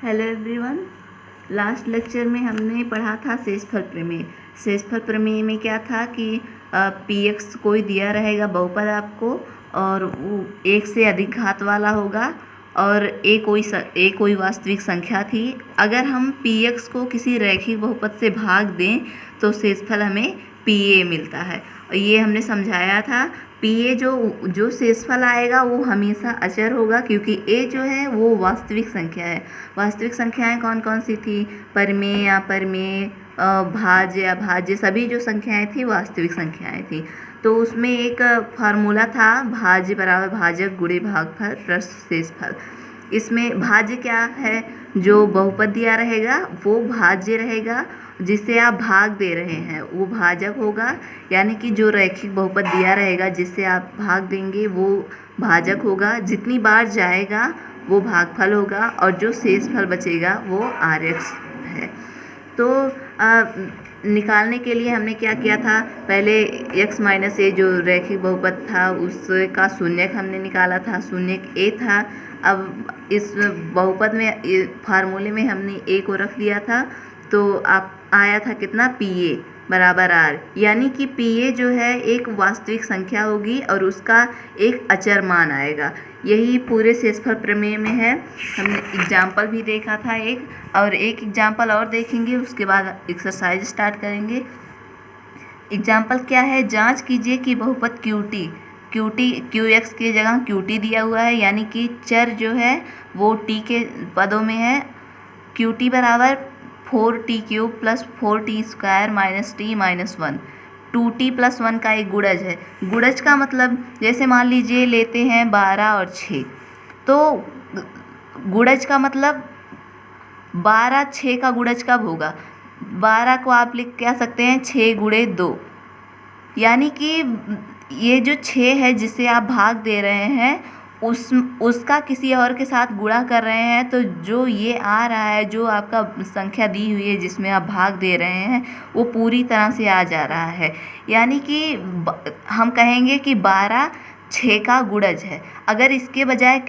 Hello everyone. Last lecture में हमने पढ़ा था शेषफल प्रमेय। शेषफल प्रमेय में क्या था कि पी एक्स कोई दिया रहेगा बहुपद आपको, और वो एक से अधिक घात वाला होगा, और ए कोई वास्तविक संख्या थी। अगर हम पी एक्स को किसी रैखिक बहुपद से भाग दें तो शेषफल हमें पी ए मिलता है। और ये हमने समझाया था, पी ए जो शेषफल आएगा वो हमेशा अचर होगा, क्योंकि ए जो है वो वास्तविक संख्या है। वास्तविक संख्याएं कौन कौन सी थी? परिमेय, अपरिमेय, भाज्य, अभाज्य, सभी जो संख्याएं थी वास्तविक संख्याएं थी। तो उसमें एक फार्मूला था, भाज्य बराबर भाजक गुणे भागफल प्लस शेषफल। इसमें भाज्य क्या है? जो बहुपद दिया रहेगा वो भाज्य रहेगा, जिससे आप भाग दे रहे हैं वो भाजक होगा। यानी कि जो रैखिक बहुपद दिया रहेगा जिससे आप भाग देंगे वो भाजक होगा। जितनी बार जाएगा वो भागफल होगा, और जो शेषफल बचेगा वो आर एक्स है। तो निकालने के लिए हमने क्या किया था? पहले x माइनस ए जो रैखिक बहुपद था उसका शून्यक हमने निकाला था, शून्यक a था। अब इस बहुपद में फार्मूले में हमने a को रख दिया था, तो आप आया था कितना? पी ए बराबर आर। यानी कि पी ए जो है एक वास्तविक संख्या होगी और उसका एक अचर मान आएगा। यही पूरे शेषफल प्रमेय में है। हमने एग्जाम्पल भी देखा था एक, और एक एग्जाम्पल और देखेंगे, उसके बाद एक्सरसाइज स्टार्ट करेंगे। एग्जाम्पल क्या है? जांच कीजिए कि बहुपद क्यू एक्स की जगह क्यू टी दिया हुआ है, यानी कि चर जो है वो टी के पदों में है। क्यू टी बराबर 4t³ plus 4t² minus t minus 1। 2t plus 1 का एक गुणज है। गुणज का मतलब, जैसे मान लीजिए लेते हैं 12 और 6, तो गुणज का मतलब 12 6 का गुणज कब होगा? 12 को आप कह सकते हैं 6 गुणे 2। यानी कि ये जो 6 है जिससे आप भाग दे रहे हैं उसका किसी और के साथ गुणा कर रहे हैं, तो जो ये आ रहा है, जो आपका संख्या दी हुई है जिसमें आप भाग दे रहे हैं, वो पूरी तरह से आ जा रहा है। यानी कि हम कहेंगे कि 12 6 का गुणज है। अगर इसके बजाय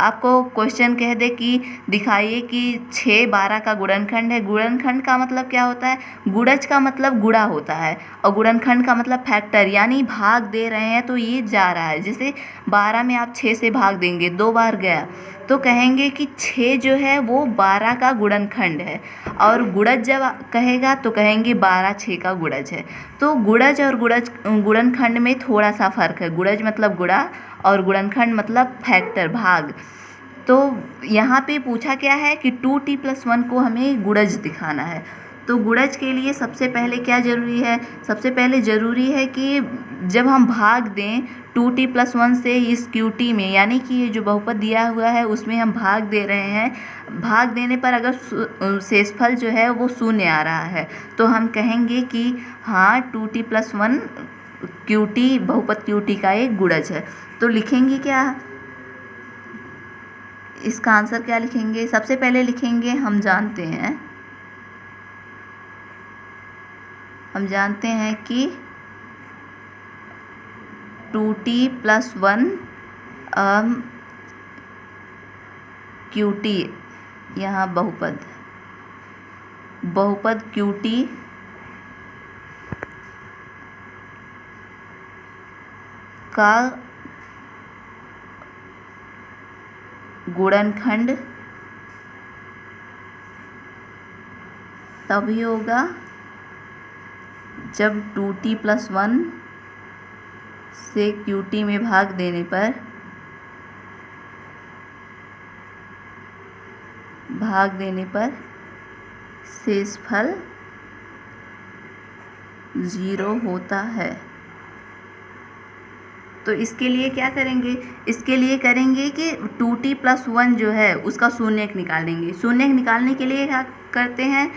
आपको क्वेश्चन कह दे कि दिखाइए कि 6 12 का गुणनखंड है। गुणनखंड का मतलब क्या होता है? गुणज का मतलब गुणा होता है, और गुणनखंड का मतलब फैक्टर, यानी भाग दे रहे हैं तो ये जा रहा है। जैसे 12 में आप 6 से भाग देंगे, 2 बार गया, तो कहेंगे कि 6 जो है वो 12 का गुणनखंड है। और गुणज जब कहेगा तो कहेंगे 12 6 का गुणज है। तो गुणज और गुणनखंड में थोड़ा सा फर्क है। गुणज मतलब गुणा और गुणनखंड मतलब फैक्टर, भाग। तो यहाँ पे पूछा क्या है कि 2t प्लस 1 को हमें गुणज दिखाना है। तो गुणज के लिए सबसे पहले क्या ज़रूरी है? सबसे पहले ज़रूरी है कि जब हम भाग दें 2t प्लस 1 से इस QT में, यानी कि ये जो बहुपद दिया हुआ है उसमें हम भाग दे रहे हैं। भाग देने पर अगर शेषफल जो है वो शून्य आ रहा है, तो हम कहेंगे कि हाँ 2t प्लस 1 QT बहुपद QT का एक गुणज है। तो लिखेंगे क्या? इसका आंसर क्या लिखेंगे? सबसे पहले लिखेंगे, हम जानते हैं कि 2t प्लस 1 QT, यहाँ बहुपद QT का गुणनखंड तभी होगा जब 2t प्लस 1 से QT में भाग देने पर शेषफल 0 होता है। तो इसके लिए क्या करेंगे? इसके लिए करेंगे कि 2t प्लस 1 जो है उसका शून्यक निकालेंगे। शून्यक निकालने के लिए क्या करते हैं?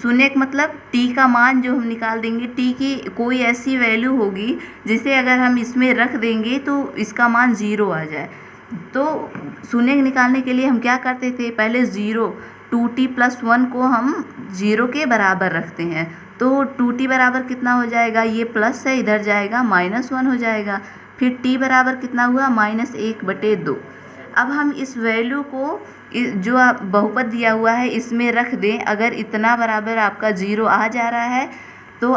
शून्यक मतलब t का मान जो हम निकाल देंगे, t की कोई ऐसी वैल्यू होगी जिसे अगर हम इसमें रख देंगे तो इसका मान 0 आ जाए। तो शून्यक निकालने के लिए हम क्या करते थे? पहले 2t प्लस 1 को हम 0 के बराबर रखते हैं। तो 2t बराबर कितना हो जाएगा? ये प्लस है, इधर जाएगा -1 हो जाएगा। फिर t बराबर कितना हुआ? -1/2। अब हम इस वैल्यू को जो आप बहुपद दिया हुआ है इसमें रख दें। अगर इतना बराबर आपका 0 आ जा रहा है तो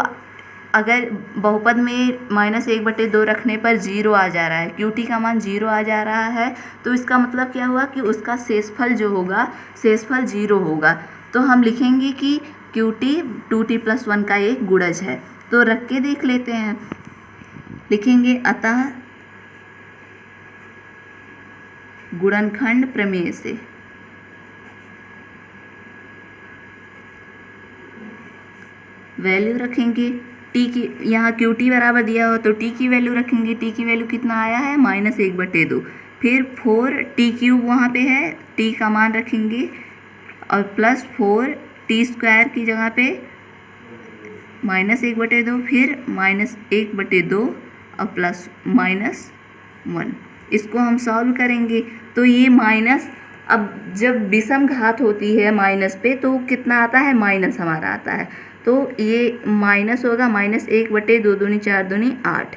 अगर बहुपद में -1/2 रखने पर 0 आ जा रहा है, QT का मान 0 आ जा रहा है, तो इसका मतलब क्या हुआ कि उसका शेषफल जो होगा, शेषफल 0 होगा। तो हम लिखेंगे कि QT 2t+1 का एक गुणज है। तो रख के देख लेते हैं। लिखेंगे अतः गुणनखंड प्रमेय से वैल्यू रखेंगे t की, यहाँ QT बराबर दिया हो तो t की वैल्यू रखेंगे। t की वैल्यू कितना आया है -1/2। फिर 4t³ वहाँ पे है, t का मान रखेंगे और +4t² की जगह पे -1/2, फिर -1/2 और प्लस -1। इसको हम सॉल्व करेंगे तो ये माइनस, अब जब विषम घात होती है माइनस पे तो कितना आता है, माइनस हमारा आता है। तो ये माइनस होगा, -1/2 दूनी 4 दूनी 8,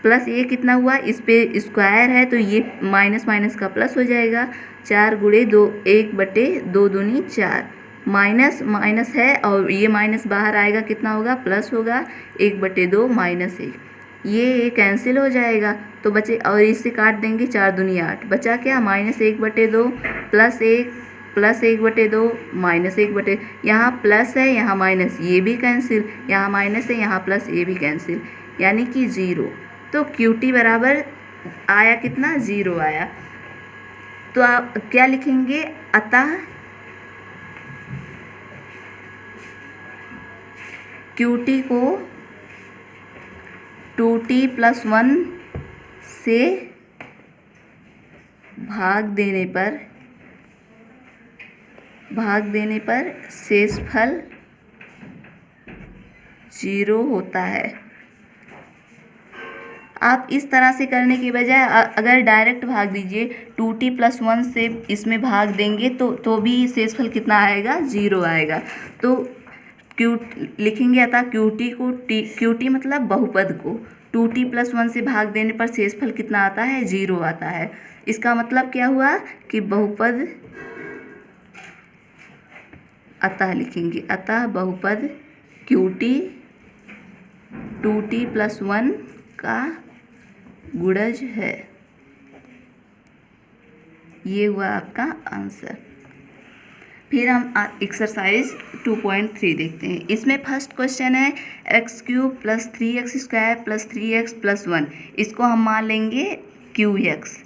प्लस ये कितना हुआ, इस पे स्क्वायर है तो ये माइनस माइनस का प्लस हो जाएगा। 4 × 2 1/2 दूनी 4, माइनस माइनस है और ये माइनस बाहर आएगा, कितना होगा, प्लस होगा। 1/2 -1, ये कैंसिल हो जाएगा तो बचे, और इससे काट देंगे 4 दूनी 8, बचा क्या, -1/2 प्लस 1 प्लस 1/2 -1/, यहाँ प्लस है यहाँ माइनस, ये भी कैंसिल, यहाँ माइनस है यहाँ प्लस, ये भी कैंसिल, यानी कि 0। तो QT बराबर आया कितना, 0 आया। तो आप क्या लिखेंगे, अतः QT को 2t+1 से भाग देने पर शेषफल 0 होता है। आप इस तरह से करने के बजाय अगर डायरेक्ट भाग दीजिए, 2t+1 से इसमें भाग देंगे तो भी शेषफल कितना आएगा, 0 आएगा। तो लिखेंगे अतः QT को QT मतलब बहुपद को 2t+1 से भाग देने पर शेषफल कितना आता है, 0 आता है। इसका मतलब क्या हुआ कि बहुपद, अतः लिखेंगे अतः बहुपद QT 2t+1 का गुणज है। ये हुआ आपका आंसर। फिर हम एक्सरसाइज 2.3 देखते हैं। इसमें फर्स्ट क्वेश्चन है x³ + 3x² + 3x + 1, इसको हम मान लेंगे QX।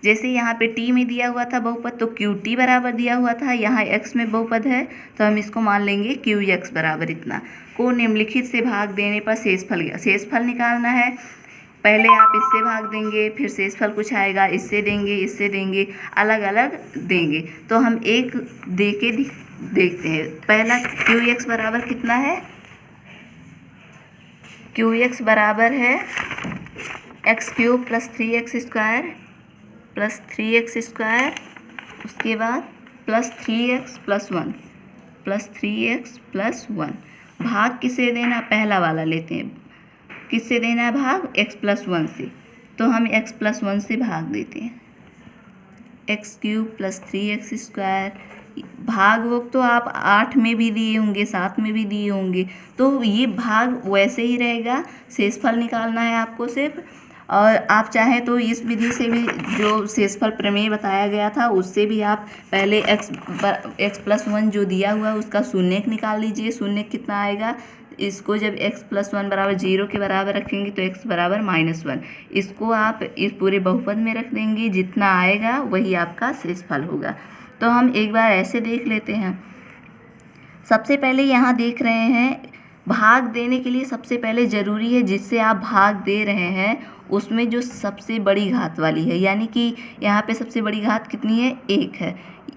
जैसे यहाँ पे t में दिया हुआ था बहुपद तो QT बराबर दिया हुआ था, यहाँ x में बहुपद है तो हम इसको मान लेंगे QX बराबर इतना, को निम्नलिखित से भाग देने पर शेषफल निकालना है। पहले आप इससे भाग देंगे, फिर शेषफल कुछ आएगा, इससे देंगे, अलग अलग देंगे। तो हम एक दे के देखते हैं। पहला QX बराबर कितना है, QX बराबर है x³ + 3x² + 3x², उसके बाद +3x + 1 भाग किसे देना, पहला वाला लेते हैं, किससे देना है भाग, x + 1 से। तो हम x + 1 से भाग देते हैं, x³ + 3x²। भाग वो तो आप 8 में भी दिए होंगे, 7 में भी दिए होंगे, तो ये भाग वैसे ही रहेगा। शेषफल निकालना है आपको सिर्फ, और आप चाहें तो इस विधि से भी, जो शेषफल प्रमेय बताया गया था उससे भी आप पहले x + 1 जो दिया हुआ है उसका शून्यक निकाल लीजिए। शून्यक कितना आएगा, इसको जब x + 1 बराबर 0 के बराबर रखेंगे तो x बराबर -1, इसको आप इस पूरे बहुपद में रख देंगे, जितना आएगा वही आपका शेषफल होगा। तो हम एक बार ऐसे देख लेते हैं। सबसे पहले यहाँ देख रहे हैं, भाग देने के लिए सबसे पहले ज़रूरी है जिससे आप भाग दे रहे हैं उसमें जो सबसे बड़ी घात वाली है, यानी कि यहाँ पे सबसे बड़ी घात कितनी है, 1 है,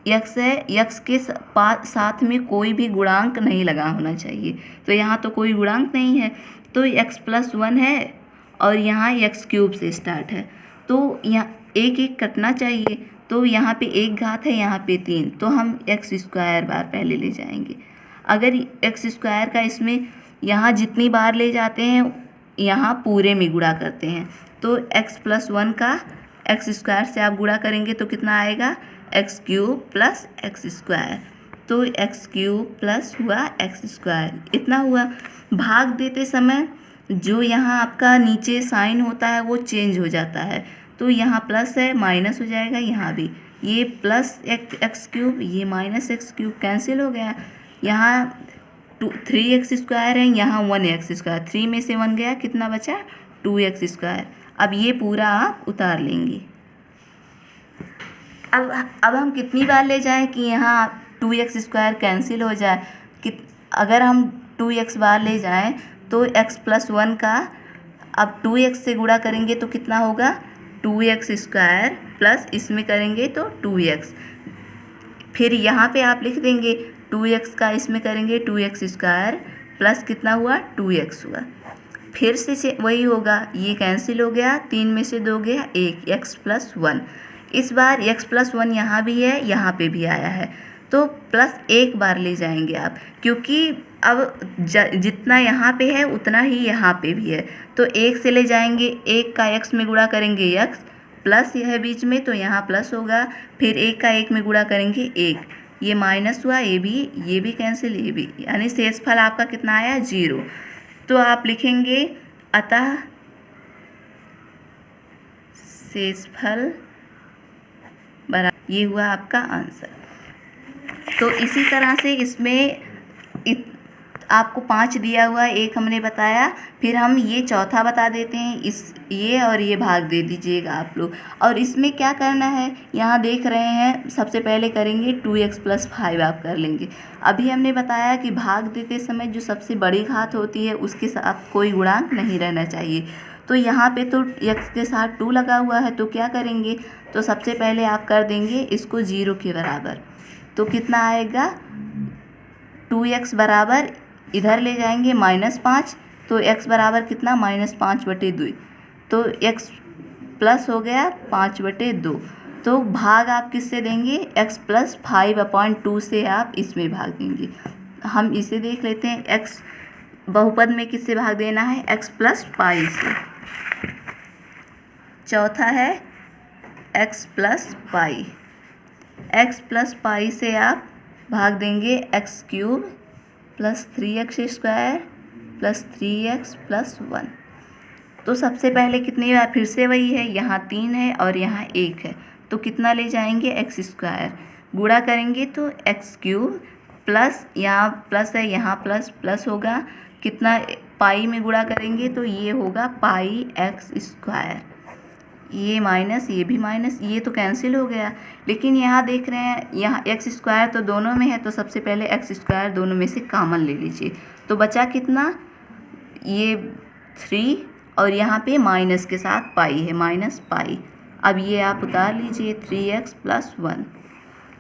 x है, x के साथ में कोई भी गुणांक नहीं लगा होना चाहिए। तो यहाँ तो कोई गुणांक नहीं है, तो x + 1 है और यहाँ x³ से स्टार्ट है, तो यहाँ एक एक कटना चाहिए। तो यहाँ पे 1 घात है, यहाँ पे 3, तो हम x² बार पहले ले जाएंगे। अगर x² का इसमें यहाँ जितनी बार ले जाते हैं यहाँ पूरे में गुणा करते हैं, तो x + 1 का x² से आप गुणा करेंगे तो कितना आएगा, x cube plus x square. तो एक्स क्यूब प्लस हुआ एक्स स्क्वायर, इतना हुआ। भाग देते समय जो यहाँ आपका नीचे साइन होता है वो चेंज हो जाता है, तो यहाँ प्लस है माइनस हो जाएगा, यहाँ भी ये प्लस एक्स क्यूब, ये माइनस एक्स क्यूब कैंसिल हो गया। यहाँ 3x स्क्वायर है, यहाँ 1x स्क्वायर, 3 में से 1 गया, कितना बचा 2x स्क्वायर। अब ये पूरा आप उतार लेंगे। अब हम कितनी बार ले जाएं कि यहाँ 2x स्क्वायर कैंसिल हो जाए। अगर हम 2x बार ले जाएं तो x प्लस 1 का अब 2x से गुणा करेंगे तो कितना होगा 2x स्क्वायर, प्लस इसमें करेंगे तो 2x। फिर यहाँ पे आप लिख देंगे 2x का इसमें करेंगे 2x स्क्वायर, प्लस कितना हुआ 2x हुआ। फिर से वही होगा, ये कैंसिल हो गया, 3 में से 2 गया 1, x प्लस 1। इस बार x प्लस 1 यहाँ भी है, यहाँ पे भी आया है, तो प्लस 1 बार ले जाएंगे आप, क्योंकि अब जितना यहाँ पे है उतना ही यहाँ पे भी है, तो 1 से ले जाएंगे, 1 का x में गुणा करेंगे x, प्लस यह है बीच में तो यहाँ प्लस होगा, फिर 1 का 1 में गुणा करेंगे 1, ये माइनस हुआ, ये भी कैंसिल, ये भी, यानी शेषफल आपका कितना आया 0। तो आप लिखेंगे अतः शेषफल बराबर, ये हुआ आपका आंसर। तो इसी तरह से इसमें आपको 5 दिया हुआ, 1 हमने बताया, फिर हम ये चौथा बता देते हैं, ये और ये भाग दे दीजिएगा आप लोग। और इसमें क्या करना है, यहाँ देख रहे हैं, सबसे पहले करेंगे 2x प्लस 5 आप कर लेंगे। अभी हमने बताया कि भाग देते समय जो सबसे बड़ी घात होती है उसके साथ कोई गुणांक नहीं रहना चाहिए। तो यहाँ पे तो x के साथ 2 लगा हुआ है, तो क्या करेंगे, तो सबसे पहले आप कर देंगे इसको 0 के बराबर, तो कितना आएगा 2x बराबर, इधर ले जाएंगे -5, तो x बराबर कितना -5/2, तो x प्लस हो गया 5/2। तो भाग आप किससे देंगे, x प्लस 5/2 से आप इसमें भाग देंगे। हम इसे देख लेते हैं, x बहुपद में किससे भाग देना है, x प्लस पाई से। चौथा है x plus pi, x plus pi से आप भाग देंगे x cube plus 3x square plus 3x plus 1। तो सबसे पहले कितनी बार, फिर से वही है, यहाँ 3 है और यहाँ 1 है, तो कितना ले जाएंगे x स्क्वायर, गुणा करेंगे तो x क्यूब प्लस, यहाँ प्लस है, यहाँ प्लस प्लस होगा, कितना पाई में गुणा करेंगे तो ये होगा पाई x स्क्वायर, ये माइनस, ये भी माइनस, ये तो कैंसिल हो गया। लेकिन यहाँ देख रहे हैं, यहाँ एक्स स्क्वायर तो दोनों में है, तो सबसे पहले एक्स स्क्वायर दोनों में से कॉमन ले लीजिए, तो बचा कितना, ये 3 और यहाँ पे माइनस के साथ पाई है, माइनस पाई। अब ये आप उतार लीजिए 3x प्लस 1।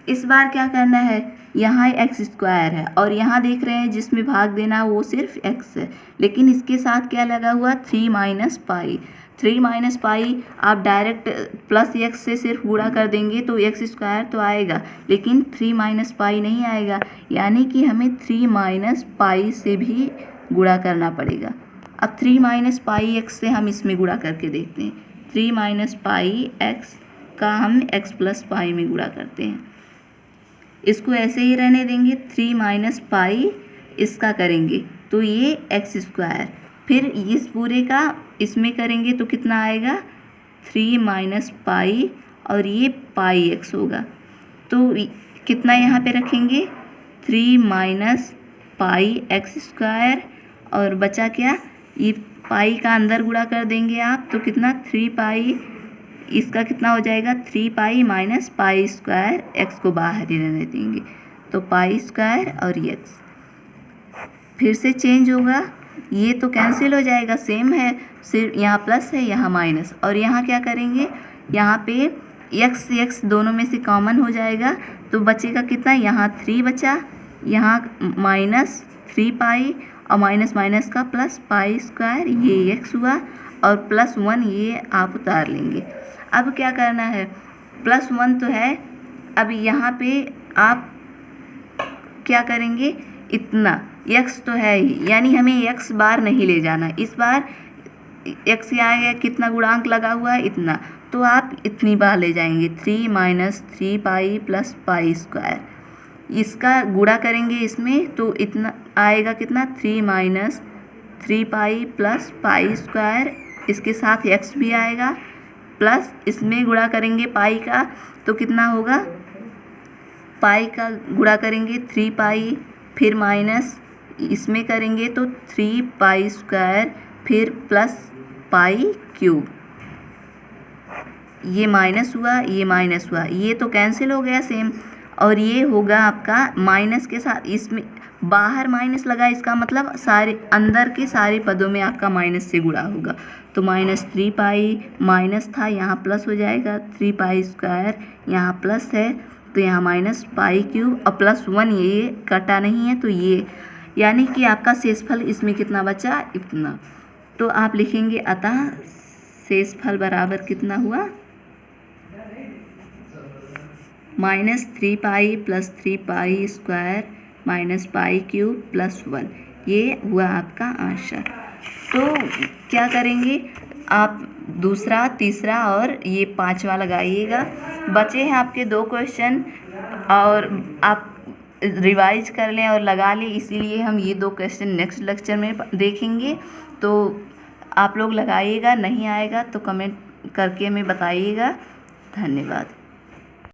इस बार क्या करना है, यहाँ एक्स स्क्वायर है और यहाँ देख रहे हैं जिसमें भाग देना वो सिर्फ x है, लेकिन इसके साथ क्या लगा हुआ 3 माइनस पाई। 3 माइनस पाई आप डायरेक्ट प्लस x से सिर्फ गुणा कर देंगे तो एक्स स्क्वायर तो आएगा, लेकिन 3 माइनस पाई नहीं आएगा, यानी कि हमें 3 माइनस पाई से भी गुणा करना पड़ेगा। अब 3 माइनस पाई x से हम इसमें गुणा करके देखते हैं, 3 माइनस पाई x का हम x प्लस पाई में गुणा करते हैं, इसको ऐसे ही रहने देंगे। 3 माइनस पाई इसका करेंगे तो ये एक्स स्क्वायर, फिर इस पूरे का इसमें करेंगे तो कितना आएगा 3 माइनस पाई और ये पाई एक्स होगा, तो कितना यहाँ पे रखेंगे 3 माइनस पाई एक्स स्क्वायर, और बचा क्या, ये पाई का अंदर गुणा कर देंगे आप तो कितना 3 पाई, इसका कितना हो जाएगा 3 pi minus pi square, x को बाहर ही रहने देंगे तो पाई स्क्वायर और एक्स। फिर से चेंज होगा, ये तो कैंसिल हो जाएगा, सेम है, सिर्फ यहाँ प्लस है यहाँ माइनस, और यहाँ क्या करेंगे, यहाँ पे एक्स एक्स दोनों में से कॉमन हो जाएगा तो बचेगा कितना, यहाँ 3 बचा, यहाँ माइनस 3 पाई और माइनस माइनस का प्लस पाई स्क्वायर, ये एक्स हुआ, और प्लस 1 ये आप उतार लेंगे। अब क्या करना है, प्लस 1 तो है, अब यहाँ पे आप क्या करेंगे, इतना x तो है ही, यानी हमें x बार नहीं ले जाना, इस बार x के आगे कितना गुणांक लगा हुआ है इतना, तो आप इतनी बार ले जाएंगे 3 minus 3 pi plus pi square. इसका गुणा करेंगे इसमें तो इतना आएगा कितना 3 minus 3 pi plus pi square, इसके साथ x भी आएगा, प्लस इसमें गुणा करेंगे पाई का तो कितना होगा, पाई का गुणा करेंगे 3 पाई, फिर माइनस इसमें करेंगे तो 3 पाई स्क्वायर, फिर प्लस पाई क्यूब। ये माइनस हुआ, ये माइनस हुआ, ये तो कैंसिल हो गया सेम, और ये होगा आपका माइनस के साथ, इसमें बाहर माइनस लगा, इसका मतलब सारे अंदर के सारे पदों में आपका माइनस से गुणा होगा। तो माइनस 3 पाई माइनस था, यहाँ प्लस हो जाएगा, 3 पाई स्क्वायर यहाँ प्लस है तो यहाँ माइनस पाई क्यूब, और प्लस 1 ये कटा नहीं है तो ये, यानी कि आपका शेषफल इसमें कितना बचा, इतना। तो आप लिखेंगे अतः शेषफल बराबर कितना हुआ, minus 3 pi plus 3 pi square minus pi cube plus 1, ये हुआ आपका आंसर। तो क्या करेंगे आप, दूसरा, तीसरा और ये 5वां लगाइएगा। बचे हैं आपके 2 क्वेश्चन और आप रिवाइज कर लें और लगा लें, इसीलिए हम ये 2 क्वेश्चन नेक्स्ट लेक्चर में देखेंगे। तो आप लोग लगाइएगा, नहीं आएगा तो कमेंट करके हमें बताइएगा। धन्यवाद।